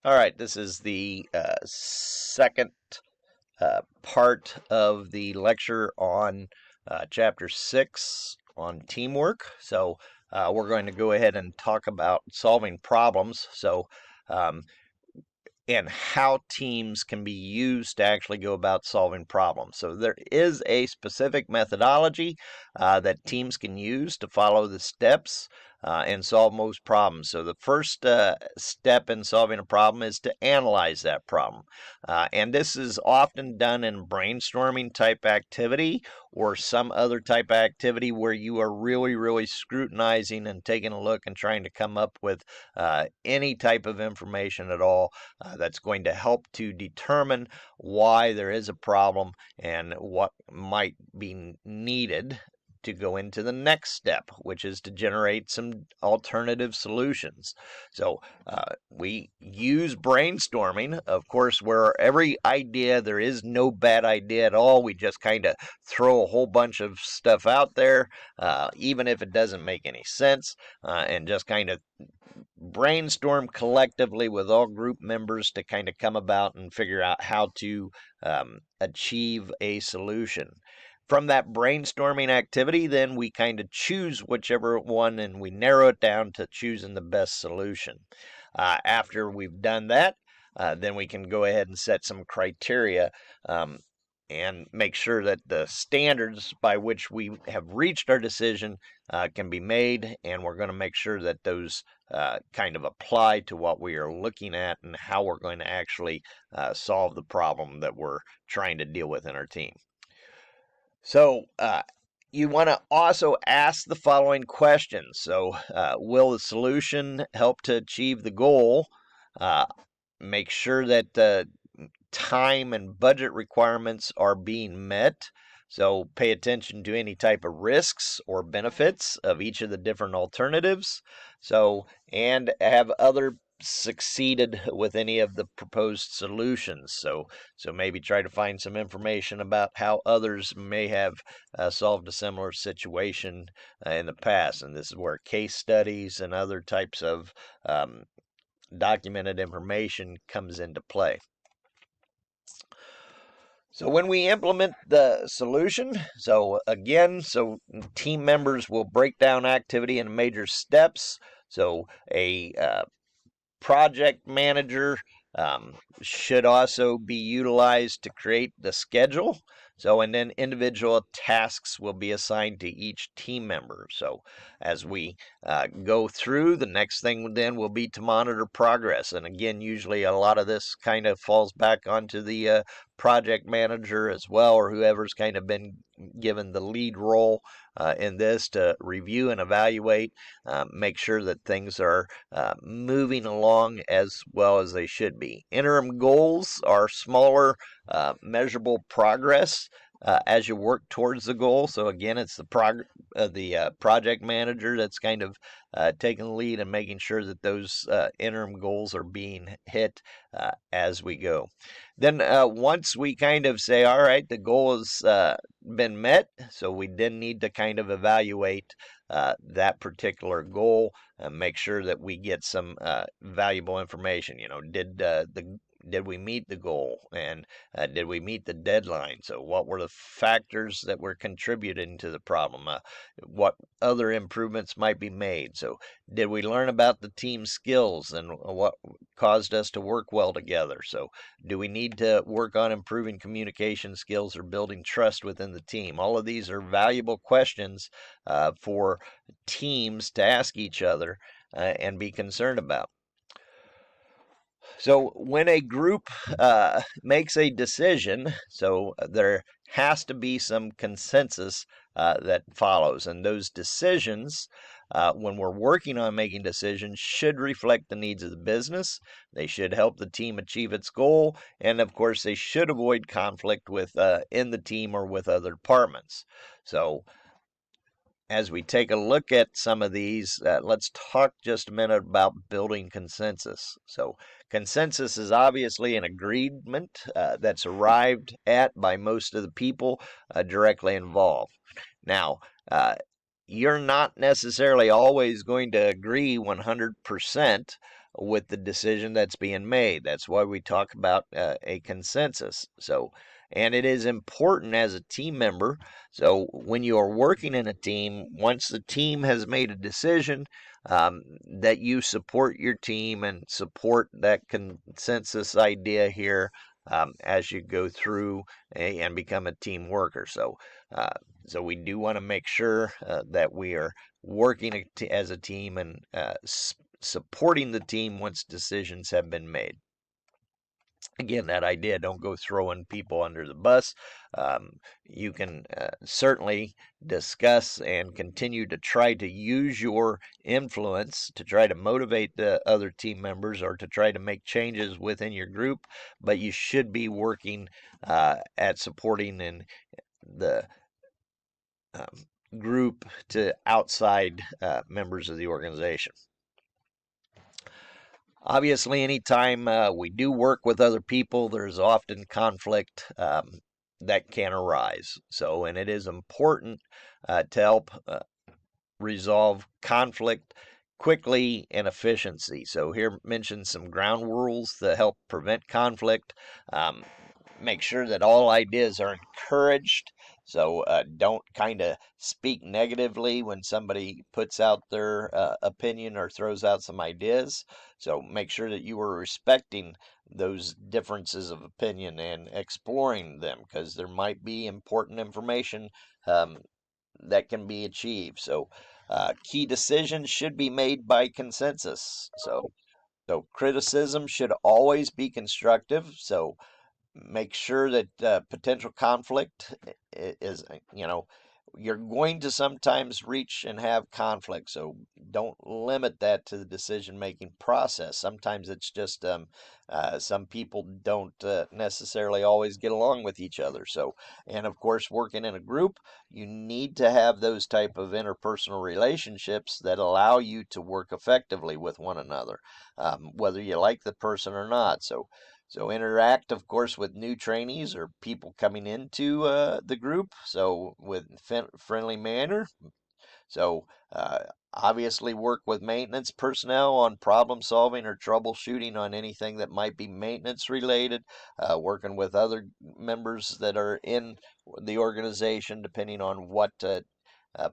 All right, this is the second part of the lecture on Chapter 6 on teamwork. So we're going to go ahead and talk about solving problems. Um, and how teams can be used to actually go about solving problems. So there is a specific methodology that teams can use to follow the steps and solve most problems. So the first step in solving a problem is to analyze that problem. And this is often done in brainstorming type activity or some other type of activity where you are really scrutinizing and taking a look and trying to come up with any type of information at all that's going to help to determine why there is a problem and what might be needed to go into the next step, which is to generate some alternative solutions. So we use brainstorming, of course, where every idea, there is no bad idea at all. We just kind of throw a whole bunch of stuff out there, even if it doesn't make any sense, and just kind of brainstorm collectively with all group members to kind of come about and figure out how to achieve a solution. From that brainstorming activity, then we kind of choose whichever one and we narrow it down to choosing the best solution. After we've done that, then we can go ahead and set some criteria and make sure that the standards by which we have reached our decision can be made, and we're going to make sure that those kind of apply to what we are looking at and how we're going to actually solve the problem that we're trying to deal with in our team. So you want to also ask the following questions. So will the solution help to achieve the goal? Make sure that the time and budget requirements are being met. So pay attention to any type of risks or benefits of each of the different alternatives. So, and have other succeeded with any of the proposed solutions. So maybe try to find some information about how others may have solved a similar situation in the past. And this is where case studies and other types of documented information comes into play. So when we implement the solution, so team members will break down activity into major steps. So a project manager should also be utilized to create the schedule. So, and then individual tasks will be assigned to each team member. So, as we go through, the next thing then will be to monitor progress. And again, usually a lot of this kind of falls back onto the project manager as well, or whoever's kind of been given the lead role in this to review and evaluate, make sure that things are moving along as well as they should be. Interim goals are smaller, measurable progress as you work towards the goal. So again, it's the project manager that's kind of taking the lead and making sure that those interim goals are being hit as we go. Then once we kind of say, all right, the goal has been met, so we then need to kind of evaluate that particular goal and make sure that we get some valuable information. You know, did we meet the goal, and did we meet the deadline? So what were the factors that were contributing to the problem? What other improvements might be made? So did we learn about the team skills and what caused us to work well together? So do we need to work on improving communication skills or building trust within the team? All of these are valuable questions for teams to ask each other and be concerned about. So when a group makes a decision, so there has to be some consensus that follows. And those decisions, when we're working on making decisions, should reflect the needs of the business. They should help the team achieve its goal. And of course, they should avoid conflict with in the team or with other departments. So as we take a look at some of these, let's talk just a minute about building consensus. So consensus is obviously an agreement that's arrived at by most of the people directly involved. Now, you're not necessarily always going to agree 100%, with the decision that's being made. That's why we talk about a consensus. So, and it is important as a team member. So, when you are working in a team, once the team has made a decision, that you support your team and support that consensus idea here as you go through and become a team worker. Uh, so we do want to make sure that we are working as a team and supporting the team once decisions have been made. Again, that idea, don't go throwing people under the bus. You can certainly discuss and continue to try to use your influence to try to motivate the other team members or to try to make changes within your group, but you should be working at supporting in the group to outside members of the organization. Obviously, anytime we do work with other people, there's often conflict that can arise. So, and it is important to help resolve conflict quickly and efficiency. So, here mentioned some ground rules to help prevent conflict. Make sure that all ideas are encouraged. So don't kind of speak negatively when somebody puts out their opinion or throws out some ideas. So make sure that you are respecting those differences of opinion and exploring them, because there might be important information that can be achieved. So key decisions should be made by consensus. So criticism should always be constructive. So make sure that potential conflict is, you're going to sometimes reach and have conflict. So don't limit that to the decision making process. Sometimes it's just some people don't necessarily always get along with each other. So, and of course, working in a group, you need to have those type of interpersonal relationships that allow you to work effectively with one another, whether you like the person or not. So interact, of course, with new trainees or people coming into the group. So with friendly manner. So obviously work with maintenance personnel on problem solving or troubleshooting on anything that might be maintenance related. Working with other members that are in the organization, depending on what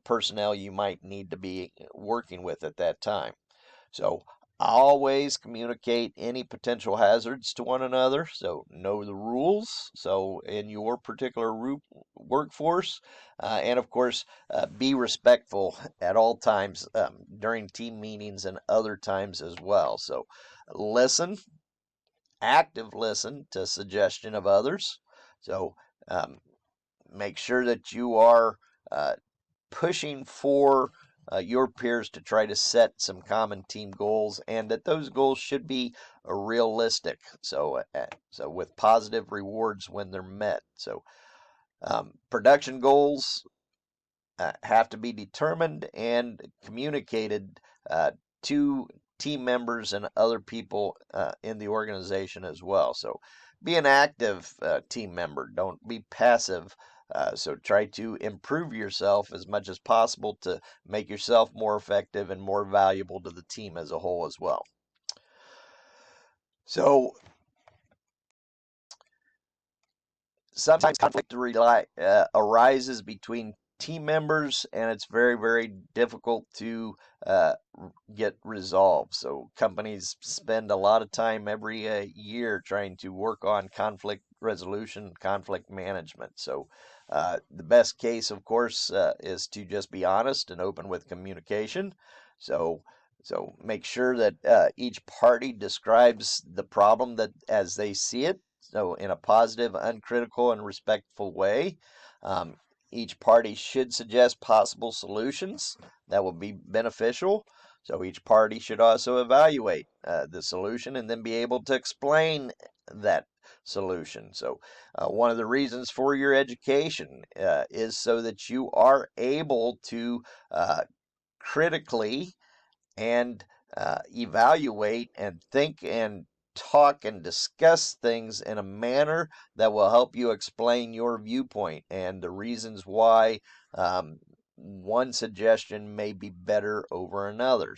personnel you might need to be working with at that time. So always communicate any potential hazards to one another. So know the rules. So in your particular workforce, and of course, be respectful at all times during team meetings and other times as well. So listen, active listen to suggestion of others. So um, make sure that you are pushing for your peers to try to set some common team goals, and that those goals should be realistic. So with positive rewards when they're met. So production goals have to be determined and communicated to team members and other people in the organization as well. So be an active team member. Don't be passive. So try to improve yourself as much as possible to make yourself more effective and more valuable to the team as a whole as well. So sometimes conflict arises between team members, and it's very, very difficult to uh, get resolved. So companies spend a lot of time every year trying to work on conflict resolution, conflict management. So the best case, of course, is to just be honest and open with communication. So so make sure that each party describes the problem that as they see it, so in a positive, uncritical, and respectful way. Um, each party should suggest possible solutions that will be beneficial. So each party should also evaluate the solution and then be able to explain that solution. So one of the reasons for your education is so that you are able to critically and evaluate and think and talk and discuss things in a manner that will help you explain your viewpoint and the reasons why one suggestion may be better over another.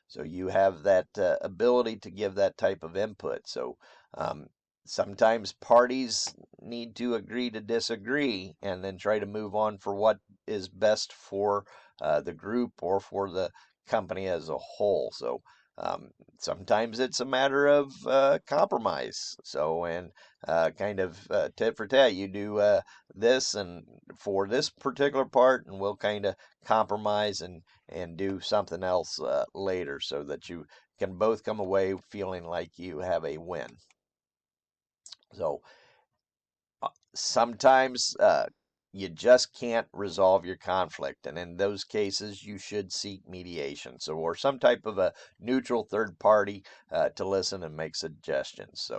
So you have that ability to give that type of input. So um, sometimes parties need to agree to disagree and then try to move on for what is best for the group or for the company as a whole. So sometimes it's a matter of compromise. So, and kind of tit for tat, you do this and for this particular part, and we'll kind of compromise and do something else later so that you can both come away feeling like you have a win. So sometimes you just can't resolve your conflict, and in those cases, you should seek mediation. So, or some type of a neutral third party to listen and make suggestions.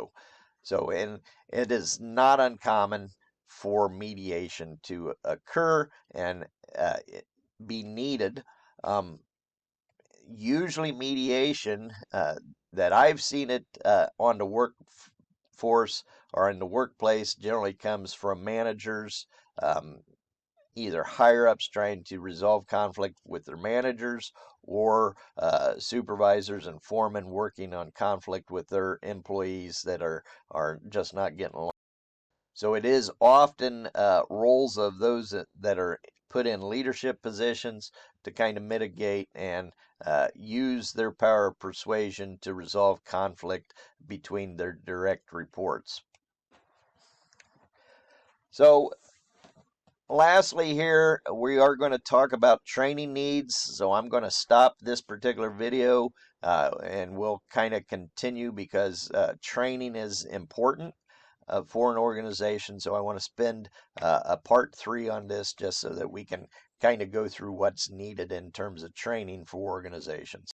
And it is not uncommon for mediation to occur and be needed. Usually, mediation that I've seen it on the workforce or in the workplace generally comes from managers, um, either higher ups trying to resolve conflict with their managers, or supervisors and foremen working on conflict with their employees that are just not getting along. So it is often roles of those that are put in leadership positions to kind of mitigate and use their power of persuasion to resolve conflict between their direct reports. So lastly here, we are going to talk about training needs. So I'm going to stop this particular video and we'll kind of continue because training is important for an organization. So I want to spend a part 3 on this just so that we can kind of go through what's needed in terms of training for organizations.